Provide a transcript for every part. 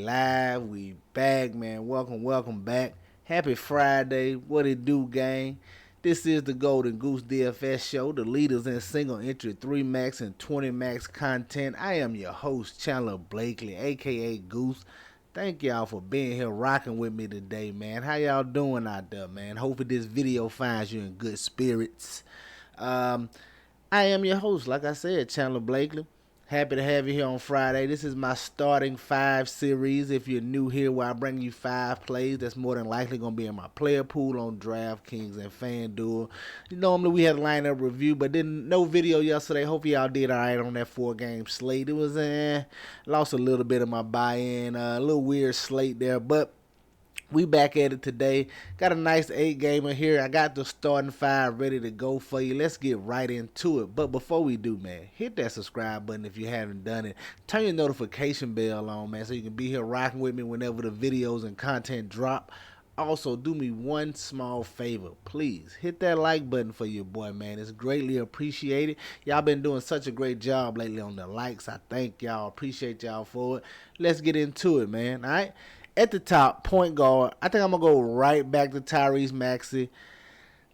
live, we back, man. Welcome back. Happy Friday. What it do, gang? This is the Golden Goose DFS show, the leaders in single entry 3 max and 20 max content. I am your host, Chandler Blakely, aka Goose. Thank y'all for being here rocking with me today, man. How y'all doing out there, man? Hopefully this video finds you in good spirits. I am your host, like I said, Chandler Blakely. Happy to have you here on Friday. This is my starting 5 series. If you're new here, where I bring you 5 plays that's more than likely going to be in my player pool on DraftKings and FanDuel. Normally we had a lineup review, but no video yesterday. Hope y'all did all right on that 4-game slate. It was lost a little bit of my buy-in, a little weird slate there, but we back at it today. Got a nice 8-gamer here. I got the starting 5 ready to go for you. Let's get right into it. But before we do, man, hit that subscribe button if you haven't done it. Turn your notification bell on, man, so you can be here rocking with me whenever the videos and content drop. Also, do me one small favor. Please hit that like button for your boy, man. It's greatly appreciated. Y'all been doing such a great job lately on the likes. I thank y'all. Appreciate y'all for it. Let's get into it, man. All right. At the top, point guard, I think I'm going to go right back to Tyrese Maxey.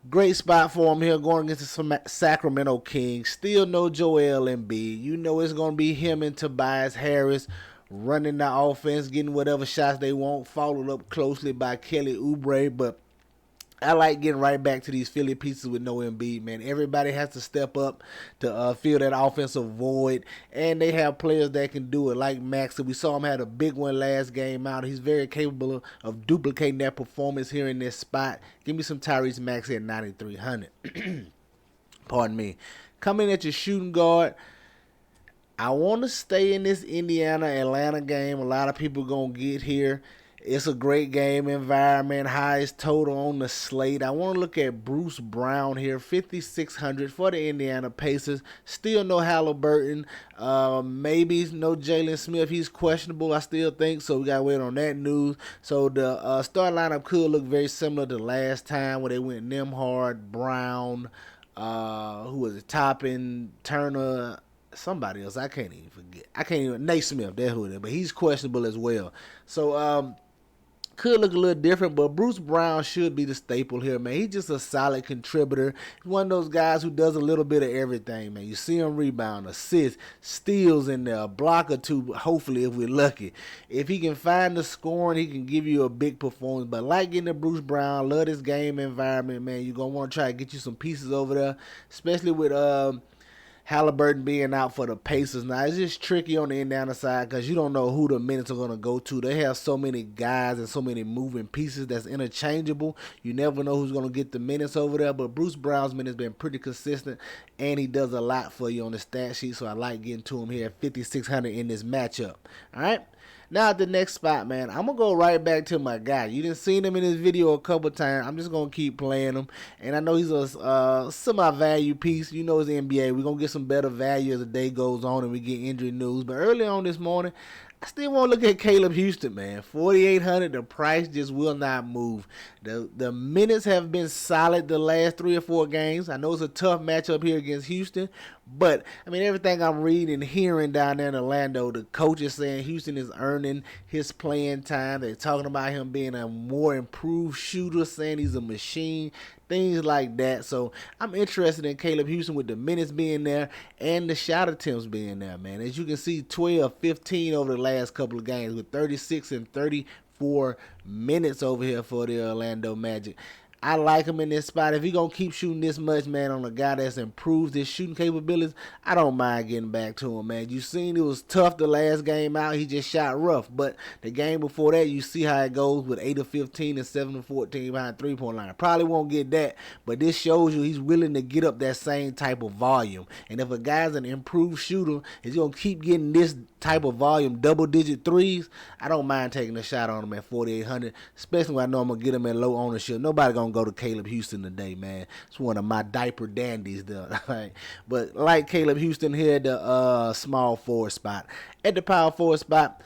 Great spot for him here going against the Sacramento Kings. Still no Joel Embiid. You know it's going to be him and Tobias Harris running the offense, getting whatever shots they want, followed up closely by Kelly Oubre. But I like getting right back to these Philly pieces with no Embiid, man. Everybody has to step up to fill that offensive void, and they have players that can do it, like Max. We saw him had a big one last game out. He's very capable of duplicating that performance here in this spot. Give me some Tyrese Maxey at 9,300. Pardon me. Coming at your shooting guard, I want to stay in this Indiana-Atlanta game. A lot of people going to get here. It's a great game environment, highest total on the slate. I want to look at Bruce Brown here, 5,600 for the Indiana Pacers. Still no Halliburton. Maybe no Jalen Smith. He's questionable, I still think, so we got to wait on that news. So the start lineup could look very similar to last time where they went Nembhard, Brown, who was it, Toppin, Turner, somebody else. I can't even forget. Nate Smith, that's who it is, but he's questionable as well. So, could look a little different, but Bruce Brown should be the staple here, man. He's just a solid contributor. He's one of those guys who does a little bit of everything, man. You see him rebound, assist, steals in there, a block or two, hopefully, if we're lucky. If he can find the scoring, he can give you a big performance. But like getting to Bruce Brown, love this game environment, man. You're going to want to try to get you some pieces over there, especially with Halliburton being out for the Pacers. Now, it's just tricky on the Indiana side because you don't know who the minutes are going to go to. They have so many guys and so many moving pieces that's interchangeable. You never know who's going to get the minutes over there, but Bruce Brown's minutes been pretty consistent, and he does a lot for you on the stat sheet, so I like getting to him here at 5,600 in this matchup. All right? Now at the next spot, man, I'm going to go right back to my guy. You done seen him in this video a couple times. I'm just going to keep playing him. And I know he's a semi-value piece. You know it's the NBA. We're going to get some better value as the day goes on and we get injury news. But early on this morning, I still want to look at Caleb Houston, man. 4,800, the price just will not move. The minutes have been solid the last 3 or 4 games. I know it's a tough matchup here against Houston, but, I mean, everything I'm reading and hearing down there in Orlando, the coach is saying Houston is earning his playing time. They're talking about him being a more improved shooter, saying he's a machine, things like that. So I'm interested in Caleb Houston with the minutes being there and the shot attempts being there, man. As you can see, 12, 15 over the last couple of games with 36 and 34 minutes over here for the Orlando Magic. I like him in this spot. If he's going to keep shooting this much, man, on a guy that's improved his shooting capabilities, I don't mind getting back to him, man. You seen it was tough the last game out. He just shot rough. But the game before that, you see how it goes with 8 of 15 and 7 of 14 behind three-point line. Probably won't get that, but this shows you he's willing to get up that same type of volume. And if a guy's an improved shooter, is going to keep getting this type of volume, double-digit threes, I don't mind taking a shot on him at 4,800, especially when I know I'm going to get him at low ownership. Nobody going to go to Caleb Houston today, man. It's one of my diaper dandies there. Right? But like Caleb Houston here at the small forward spot. At the power forward spot,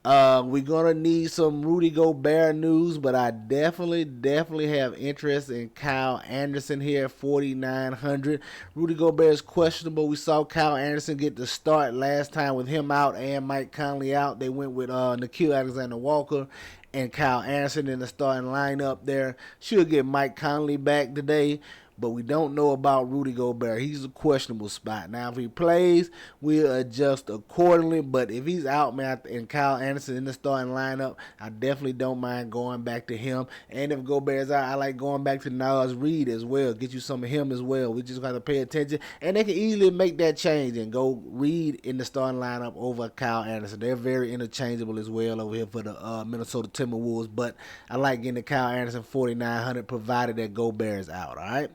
We're gonna need some Rudy Gobert news, but I definitely have interest in Kyle Anderson here at 4,900. Rudy Gobert is questionable. We saw Kyle Anderson get the start last time with him out and Mike Conley out. They went with Nickeil Alexander-Walker and Kyle Anderson in the starting lineup there. Should get Mike Conley back today, but we don't know about Rudy Gobert. He's a questionable spot. Now, if he plays, we'll adjust accordingly. But if he's out, man, and Kyle Anderson in the starting lineup, I definitely don't mind going back to him. And if Gobert's out, I like going back to Nas Reed as well. Get you some of him as well. We just got to pay attention. And they can easily make that change and go Reed in the starting lineup over Kyle Anderson. They're very interchangeable as well over here for the Minnesota Timberwolves. But I like getting the Kyle Anderson 4,900 provided that Gobert is out, all right?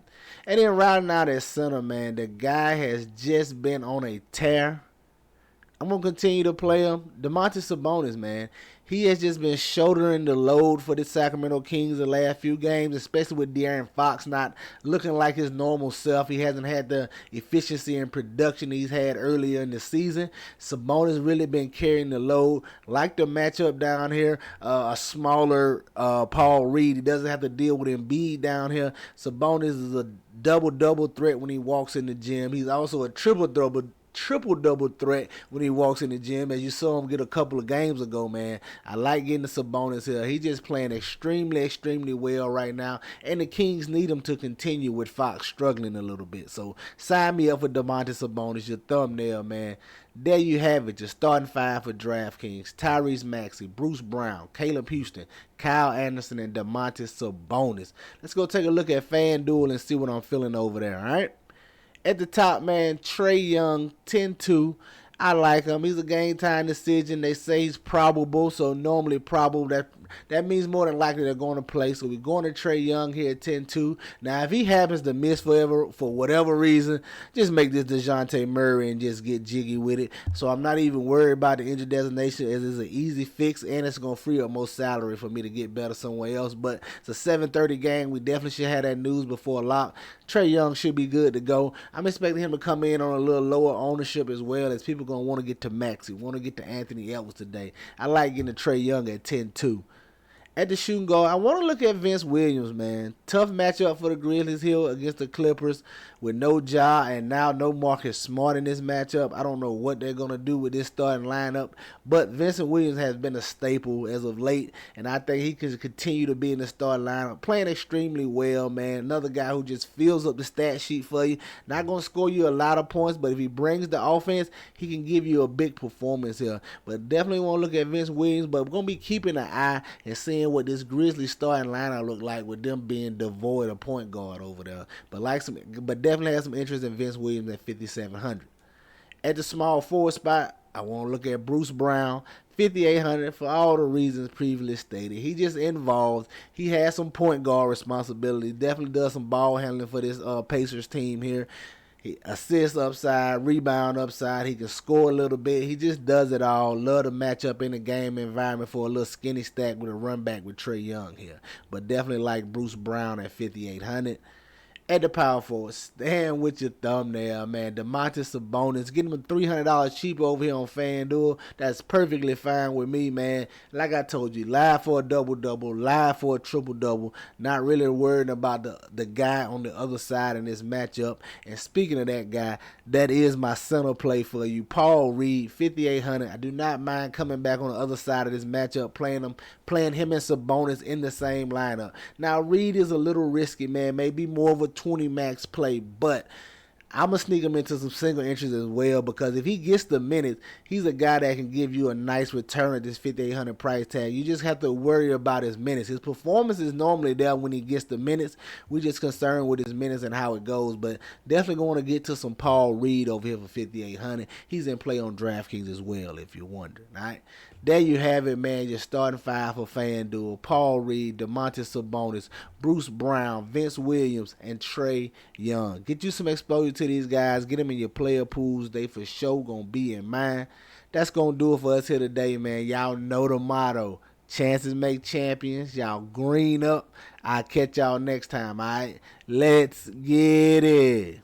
And then rounding out at center, man, the guy has just been on a tear. I'm going to continue to play him. Domantas Sabonis, man. He has just been shouldering the load for the Sacramento Kings the last few games, especially with De'Aaron Fox not looking like his normal self. He hasn't had the efficiency and production he's had earlier in the season. Sabonis really been carrying the load. Like the matchup down here, a smaller Paul Reed. He doesn't have to deal with Embiid down here. Sabonis is a double threat when he walks in the gym. He's also a triple-double threat when he walks in the gym, as you saw him get a couple of games ago, man. I like getting the Sabonis here. He's just playing extremely well right now, and the Kings need him to continue with Fox struggling a little bit. So sign me up for Domantas Sabonis, your thumbnail, man. There you have it, your starting five for DraftKings. Tyrese Maxey, Bruce Brown, Caleb Houston, Kyle Anderson, and Domantas Sabonis. Let's go take a look at FanDuel and see what I'm feeling over there, all right? At the top, man, Trae Young, 10-2. I like him. He's a game time decision. They say he's probable, so normally probable. That means more than likely they're going to play. So we're going to Trae Young here at 10-2. Now, if he happens to miss forever for whatever reason, just make this DeJounte Murray and just get jiggy with it. So I'm not even worried about the injury designation, as it's an easy fix, and it's going to free up more salary for me to get better somewhere else. But it's a 7:30 game. We definitely should have that news before lock. Trae Young should be good to go. I'm expecting him to come in on a little lower ownership as well, as people going to want to get to Maxey, want to get to Anthony Edwards today. I like getting to Trae Young at 10-2. At the shooting guard, I want to look at Vince Williams, man. Tough matchup for the Grizzlies here against the Clippers with no Ja and now no Marcus Smart in this matchup. I don't know what they're going to do with this starting lineup, but Vincent Williams has been a staple as of late, and I think he can continue to be in the starting lineup, playing extremely well, man. Another guy who just fills up the stat sheet for you. Not going to score you a lot of points, but if he brings the offense, he can give you a big performance here. But definitely want to look at Vince Williams, but we're going to be keeping an eye and seeing what this Grizzlies starting lineup look like with them being devoid of point guard over there. But definitely have some interest in Vince Williams at 5,700. At the small forward spot, I want to look at Bruce Brown, 5,800, for all the reasons previously stated. He just involved. He has some point guard responsibility. Definitely does some ball handling for this Pacers team here. He assists upside, rebound upside. He can score a little bit. He just does it all. Love to match up in the game environment for a little skinny stack with a run back with Trae Young here. But definitely like Bruce Brown at 5,800. At the power forward, stand with your thumbnail, man. Domantas Sabonis, getting him $300 cheaper over here on FanDuel. That's perfectly fine with me, man. Like I told you, live for a double-double, live for a triple-double. Not really worried about the guy on the other side in this matchup. And speaking of that guy, that is my center play for you. Paul Reed, 5,800. I do not mind coming back on the other side of this matchup, playing him and Sabonis in the same lineup. Now, Reed is a little risky, man. Maybe more of a 20 max play, but I'm going to sneak him into some single entries as well, because if he gets the minutes, he's a guy that can give you a nice return at this 5,800 price tag. You just have to worry about his minutes. His performance is normally there when he gets the minutes. We're just concerned with his minutes and how it goes, but definitely going to get to some Paul Reed over here for 5,800. He's in play on DraftKings as well, if you're wondering, all right? There you have it, man. Your starting five for FanDuel: Paul Reed, Domantas Sabonis, Bruce Brown, Vince Williams, and Trae Young. Get you some exposure to these guys. Get them in your player pools. They for sure going to be in mine. That's going to do it for us here today, man. Y'all know the motto: chances make champions. Y'all green up. I'll catch y'all next time, all right? Let's get it.